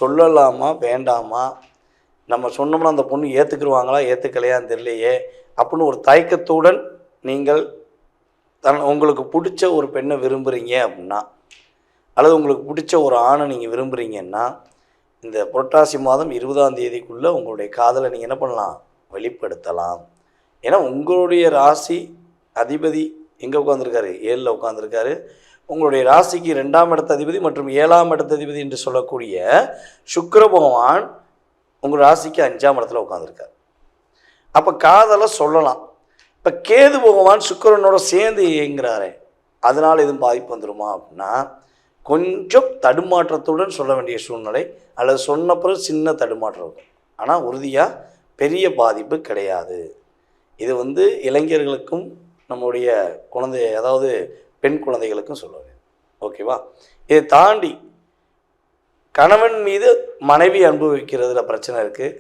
சொல்லலாமா வேண்டாமா, நம்ம சொன்னோம்னா அந்த பொண்ணு ஏற்றுக்குருவாங்களா ஏற்றுக்கலையான்னு தெரியலையே அப்படின்னு ஒரு தயக்கத்துடன் நீங்கள் உங்களுக்கு பிடிச்ச ஒரு பெண்ணை விரும்புகிறீங்க அப்படின்னா, அல்லது உங்களுக்கு பிடிச்ச ஒரு ஆணை நீங்கள் விரும்புகிறீங்கன்னா, இந்த புரட்டாசி மாதம் 20ஆம் தேதிக்குள்ளே உங்களுடைய காதலை நீங்கள் என்ன பண்ணலாம், வெளிப்படுத்தலாம். ஏன்னா உங்களுடைய ராசி அதிபதி எங்கே உட்காந்துருக்காரு, 7ல் உட்காந்துருக்காரு. உங்களுடைய ராசிக்கு 2ஆம் இடத்த அதிபதி மற்றும் 7ஆம் இடத்த அதிபதி என்று சொல்லக்கூடிய சுக்கிர பகவான் உங்கள் ராசிக்கு 5ஆம் இடத்துல உட்காந்துருக்கார். அப்போ காதலை சொல்லலாம். இப்போ கேது பகவான் சுக்கிரனோட சேர்ந்து இயங்குறாரு, அதனால் எதுவும் பாதிப்பு வந்துடுமா அப்படின்னா, கொஞ்சம் தடுமாற்றத்துடன் சொல்ல வேண்டிய சூழ்நிலை, அல்லது சொன்ன பிறகு சின்ன தடுமாற்றம் இருக்கும். ஆனால் உறுதியாக பெரிய பாதிப்பு கிடையாது. இது இளைஞர்களுக்கும் நம்முடைய குழந்தை, அதாவது பெண் குழந்தைகளுக்கும் சொல்லுவேன். ஓகேவா? இதை தாண்டி கணவன் மீது மனைவி அனுபவிக்கிறதுல பிரச்சனை இருக்குது.